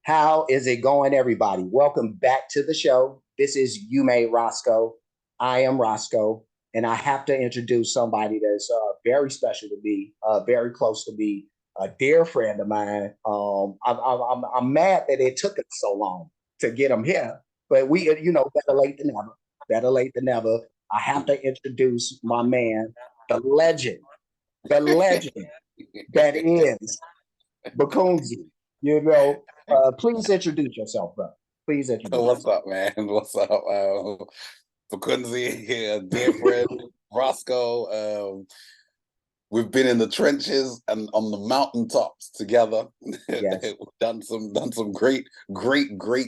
How is it going, everybody? Welcome back to the show. This is You Made Roscoe. I am Roscoe, and I have to introduce somebody that's very special to me, very close to me, a dear friend of mine. I'm mad that it took us so long to get him here, but better late than never. Better late than never. I have to introduce my man, the legend that is Bakunzi. Please introduce yourself, bro. Please introduce What's yourself. up, man? What's up? Bakunzi here, dear friend Roscoe. We've been in the trenches and on the mountaintops together. Yes. We've done some great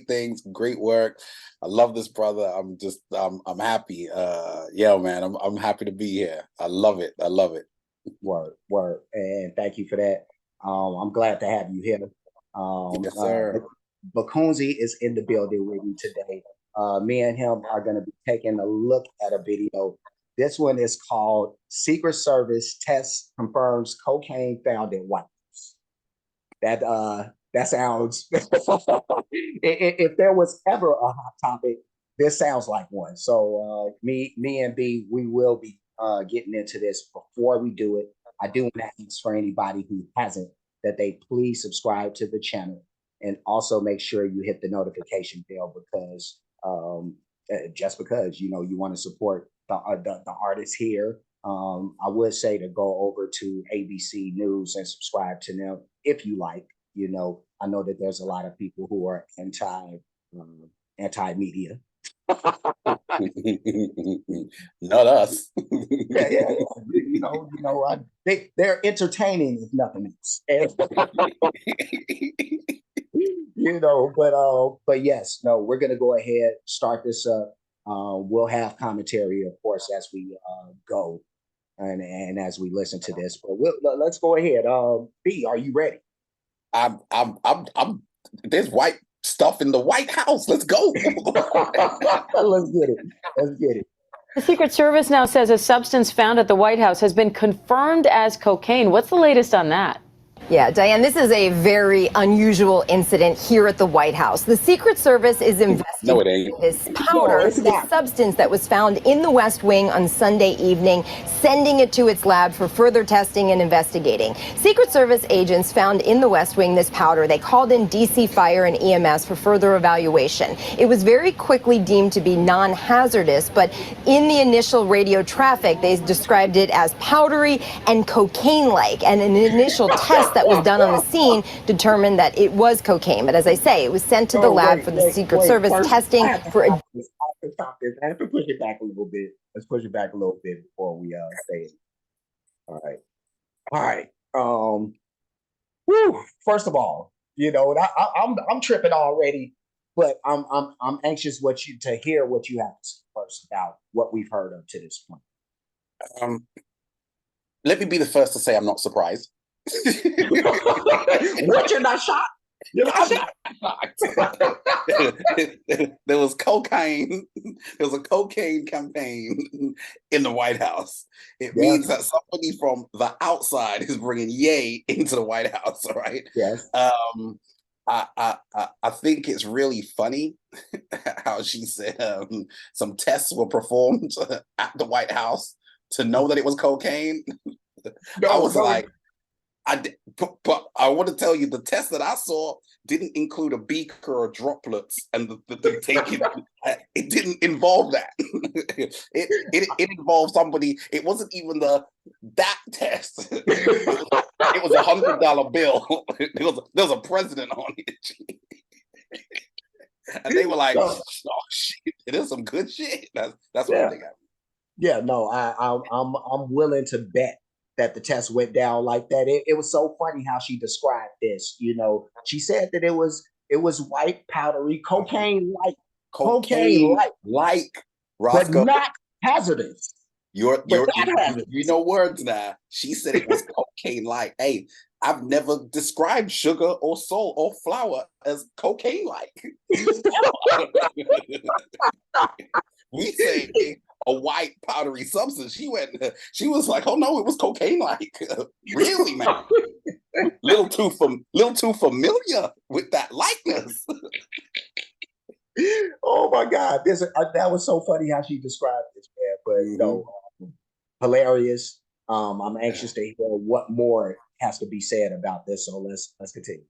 things, great work. I love this brother. I'm happy. Yeah, man, I'm happy to be here. I love it. Word. And thank you for that. I'm glad to have you here. Yes, sir. Bakunzi is in the building with me today. Me and him are going to be taking a look at a video. This one is called Secret Service Test Confirms Cocaine Found in White House. That sounds if there was ever a hot topic, this sounds like one. So me and B, we will be getting into this. Before we do it, I do want to ask for anybody who hasn't that they please subscribe to the channel and also make sure you hit the notification bell because just because you want to support the artists here. I would say to go over to ABC News and subscribe to them if you like. I know that there's a lot of people who are anti media. Not us. Yeah. They're entertaining if nothing else. But yes, no, we're gonna go ahead, start this up. We'll have commentary, of course, as we go and as we listen to this. But let's go ahead. B, are you ready? I'm there's white stuff in the White House. Let's go. Let's get it. The Secret Service now says a substance found at the White House has been confirmed as cocaine. What's the latest on that? Yeah, Diane, this is a very unusual incident here at the White House. The Secret Service is investigating this powder, this substance that was found in the West Wing on Sunday evening, sending it to its lab for further testing and investigating. Secret Service agents found in the West Wing this powder. They called in DC Fire and EMS for further evaluation. It was very quickly deemed to be non-hazardous, but in the initial radio traffic, they described it as powdery and cocaine-like, and an initial test that was done on the scene determined that it was cocaine. But as I say, it was sent to the lab for the Secret Service testing for. I have to push it back a little bit. Let's push it back a little bit before we say it. All right. First of all, I'm tripping already, but I'm anxious to hear what you have to say first about what we've heard up to this point. Let me be the first to say I'm not surprised. What, you're not shocked? You're not shocked? There was cocaine. There was a cocaine campaign in the White House. It means that somebody from the outside is bringing Ye into the White House. All right. Yes. I think it's really funny how she said some tests were performed at the White House to know that it was cocaine. But I want to tell you, the test that I saw didn't include a beaker or droplets, and the taking it didn't involve that. It involved somebody. It wasn't even that test. It was $100 bill. There was a president on it, and they were like, "Oh shit, it is some good shit." That's what I think. Yeah, no, I'm willing to bet that the test went down like that. It was so funny how she described this. She said that it was white powdery cocaine like but Roscoe, not hazardous. You know words now. She said it was cocaine like. Hey, I've never described sugar or salt or flour as cocaine like. we say a white powdery substance. She was like, oh no, it was cocaine-like. Really, man? little too familiar with that likeness. Oh my God, that was so funny how she described this, man. But you know, hilarious. I'm anxious to hear what more has to be said about this. So let's continue.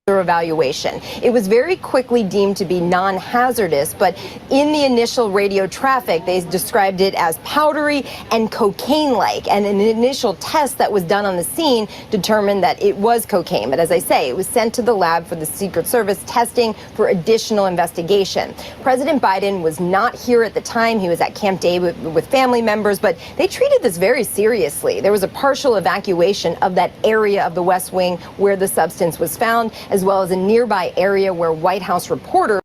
Evaluation. It was very quickly deemed to be non-hazardous, but in the initial radio traffic, they described it as powdery and cocaine-like. And an initial test that was done on the scene determined that it was cocaine. But as I say, it was sent to the lab for the Secret Service testing for additional investigation. President Biden was not here at the time. He was at Camp David with family members, but they treated this very seriously. There was a partial evacuation of that area of the West Wing where the substance was found, as well as a nearby area where White House reporters.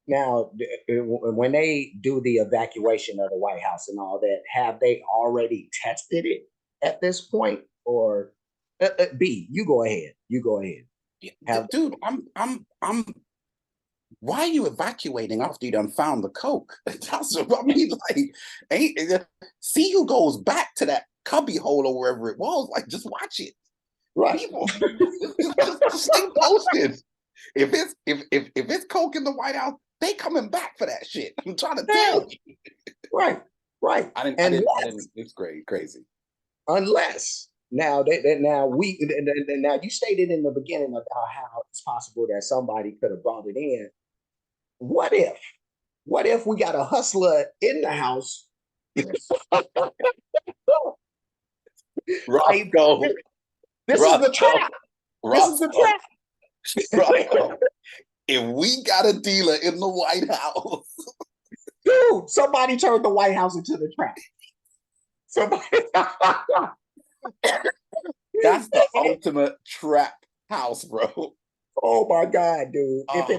Now, when they do the evacuation of the White House and all that, have they already tested it at this point? Or B, you go ahead. You go ahead. Dude, I'm. Why are you evacuating after you done found the coke? That's what I mean. Like, see who goes back to that cubby hole or wherever it was. Like, just watch it. Right. People, just stay posted. If it's coke in the White House, they coming back for that shit. I'm trying to tell you. Right. I didn't. It's crazy. Unless now now you stated in the beginning about how it's possible that somebody could have brought it in. What if we got a hustler in the house? Right. Go. This is the trap. This is the trap. Right. If we got a dealer in the White House, dude, somebody turned the White House into the trap. Somebody. That's the ultimate trap house, bro. Oh my God, dude! If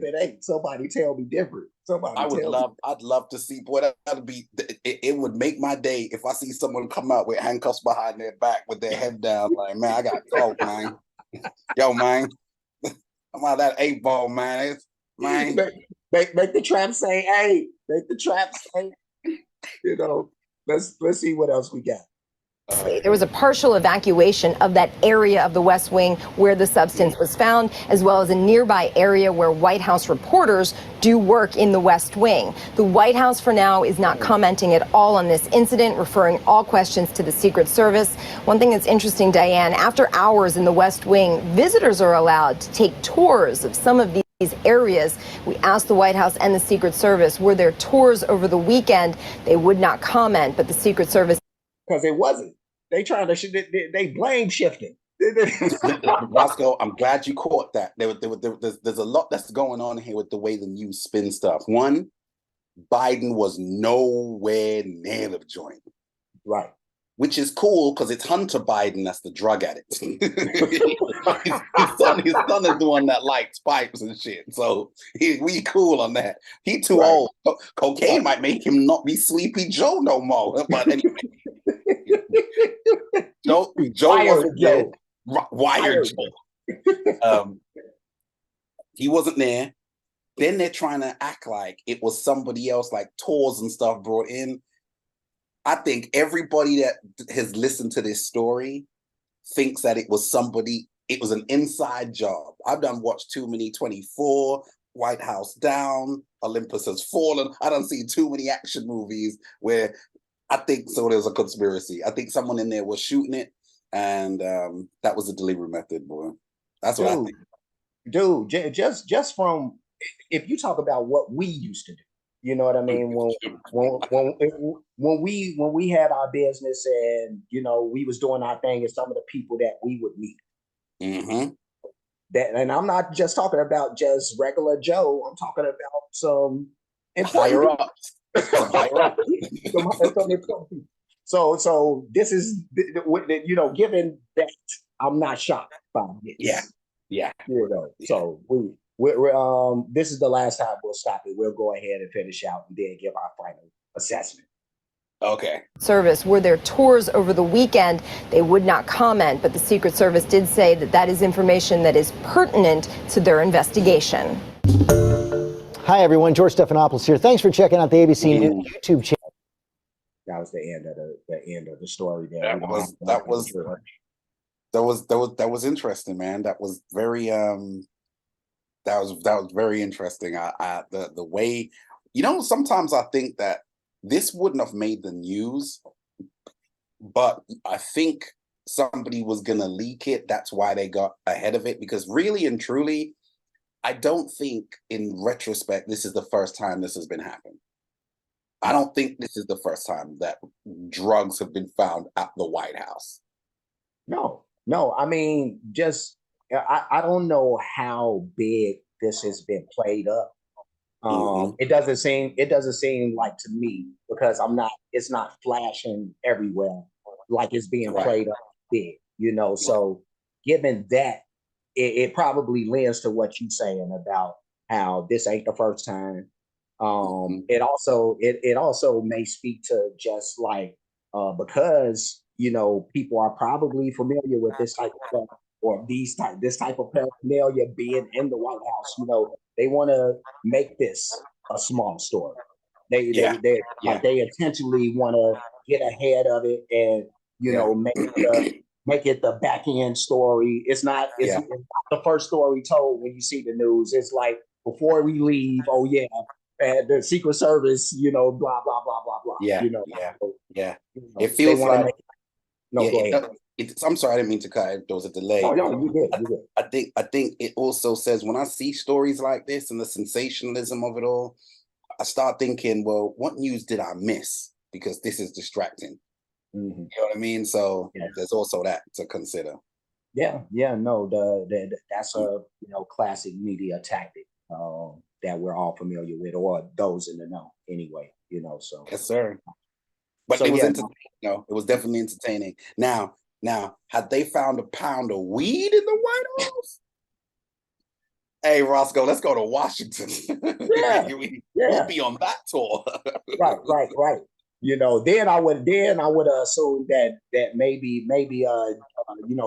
it ain't, somebody tell me different. I'd love to see. Boy, that'd be. It would make my day if I see someone come out with handcuffs behind their back with their head down. Like, man, I got coke, man. Yo, man, I'm out of that 8-ball, man. Man, make the trap say, "Hey," make the trap say, you know. Let's see what else we got. There was a partial evacuation of that area of the West Wing where the substance was found, as well as a nearby area where White House reporters do work in the West Wing. The White House, for now, is not commenting at all on this incident, referring all questions to the Secret Service. One thing that's interesting, Diane, after hours in the West Wing, visitors are allowed to take tours of some of these areas. We asked the White House and the Secret Service, were there tours over the weekend? They would not comment, but the Secret Service. Because it wasn't. They trying to they blame shifting. Roscoe, I'm glad you caught that. There's a lot that's going on here with the way the news spin stuff. One, Biden was nowhere near the joint. Right. Which is cool because it's Hunter Biden that's the drug addict. his son is the one that likes pipes and shit. So we cool on that. He too old. Cocaine might make him not be Sleepy Joe no more. But anyway. Joe wasn't there. Wired Joe. He wasn't there. Then they're trying to act like it was somebody else, like tours and stuff brought in. I think everybody that has listened to this story thinks that it was an inside job. I've watched too many 24, White House Down, Olympus Has Fallen. I don't see too many action movies where I think there's a conspiracy. I think someone in there was shooting it, and that was the delivery method, boy. That's what I think. Dude, just from, if you talk about what we used to do, you know what I mean? When we had our business and, you know, we was doing our thing, and some of the people that we would meet. Mm-hmm. And I'm not just talking about just regular Joe. I'm talking about some higher ups. So this is, you know, given that, I'm not shocked by this. Yeah. You know, so we're this is the last time we'll stop it. We'll go ahead and finish out and then give our final assessment. Okay. Service, were there tours over the weekend? They would not comment, but the Secret Service did say that is information that is pertinent to their investigation. Hi, everyone. George Stephanopoulos here. Thanks for checking out the ABC News YouTube channel. That was the end of the story there. That was interesting, man. That was very that was very interesting. The way, sometimes I think that this wouldn't have made the news, but I think somebody was gonna leak it. That's why they got ahead of it, because really and truly, I don't think in retrospect this is the first time this has been happening. I don't think this is the first time that drugs have been found at the White House. No. I mean, I don't know how big this has been played up. It doesn't seem like to me, because it's not flashing everywhere like it's being played up big, So given that, it probably lends to what you're saying about how this ain't the first time. It also may speak to just like because people are probably familiar with this type of stuff, or this type of paraphernalia being in the White House. They want to make this a small story. They intentionally want to get ahead of it and make it the back end story. It's not the first story told when you see the news. It's like, before we leave, oh yeah, the Secret Service, blah blah blah blah blah. It feels like go ahead. I'm sorry, I didn't mean to cut. There was a delay. No, you did. I think it also says, when I see stories like this and the sensationalism of it all, I start thinking, well, what news did I miss? Because this is distracting. You know what I mean? So there's also that to consider. No, that's a classic media tactic that we're all familiar with, or those in the know anyway. So yes, sir. But it was entertaining. It was definitely entertaining. Now, had they found a pound of weed in the White House? Hey, Roscoe, let's go to Washington. We'll be on that tour. Right. Then I would assume that maybe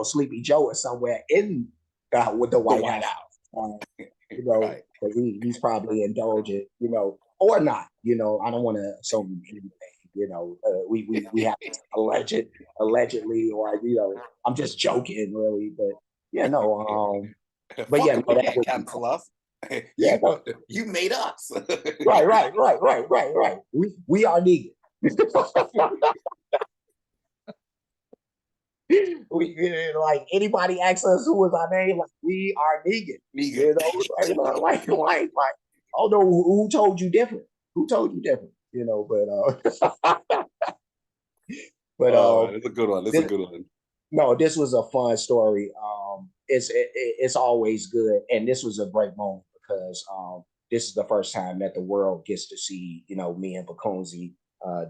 Sleepy Joe is somewhere in with the White House. Right. He's probably indulgent, or not. I don't want to assume anything. We have allegedly, or I'm just joking, really. But but yeah, no, that would cancel us. You made us. Right. We are needed. We like, anybody asks us who is our name, like, we are Negan. Like, I don't know who told you different. Who told you different? But it's a good one. It's a good one. No, this was a fun story. It's always good, and this was a great moment because this is the first time that the world gets to see me and Bakunzi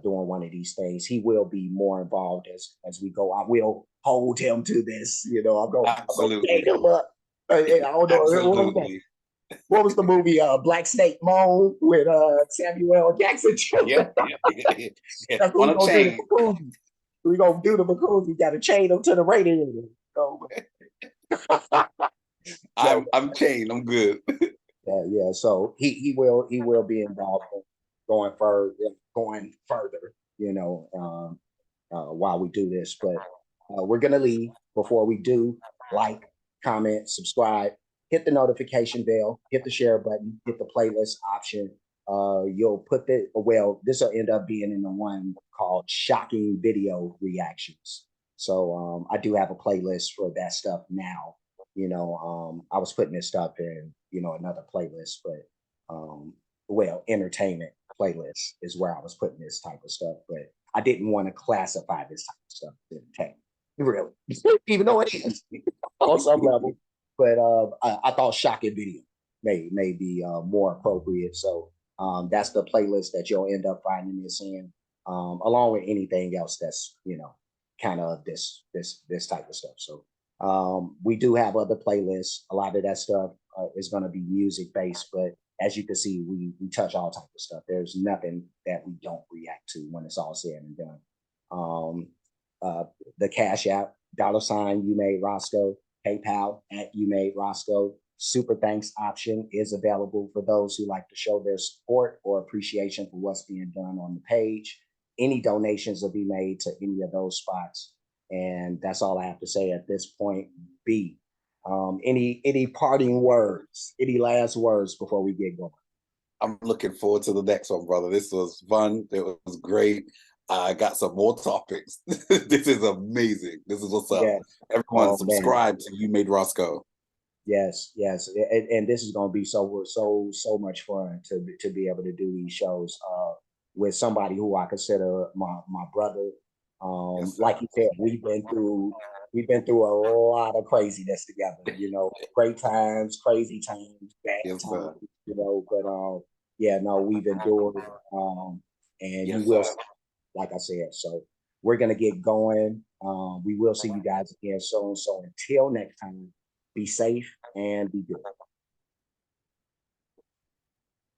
doing one of these things. He will be more involved as we go. I will hold him to this. I'm going to take him up. I don't know. What was the movie Black Snake Moan with Samuel L. Jackson? That's what we're going to do. We're going to do the Bakunzi. You got to chain him to the radiator. I'm chained. I'm good. Yeah. So he will be involved going further, while we do this. But we're gonna leave. Before we do, like, comment, subscribe, hit the notification bell, hit the share button, hit the playlist option. You'll put this will end up being in the one called Shocking Video Reactions. So I do have a playlist for that stuff now. I was putting this stuff in, another playlist, but entertainment playlist is where I was putting this type of stuff. But I didn't want to classify this type of stuff as entertainment, really, even though it is on some level. But I thought Shocking Video may be more appropriate. So that's the playlist that you'll end up finding this in, along with anything else that's kind of this type of stuff. So we do have other playlists. A lot of that stuff is going to be music based, but as you can see, we touch all type of stuff. There's nothing that we don't react to when it's all said and done. The Cash App, $ you made Roscoe, PayPal @YouMadeRoscoe. super thanks option is available for those who like to show their support or appreciation for what's being done on the page. Any donations will be made to any of those spots. And that's all I have to say at this point. B, any parting words, any last words before we get going? I'm looking forward to the next one, brother. This was fun. It was great. I got some more topics. This is amazing. This is what's up. Yes. Everyone, subscribe to You Made Roscoe. Yes, yes, and this is going to be so much fun to be able to do these shows with somebody who I consider my brother. Yes, like you said, we've been through a lot of craziness together. You know, great times, crazy times, bad yes, times. sir. You know, but yeah, no, we've endured, and Yes, you will, sir. like I said. So we're gonna get going. We will see you guys again soon. So until next time, be safe and be good.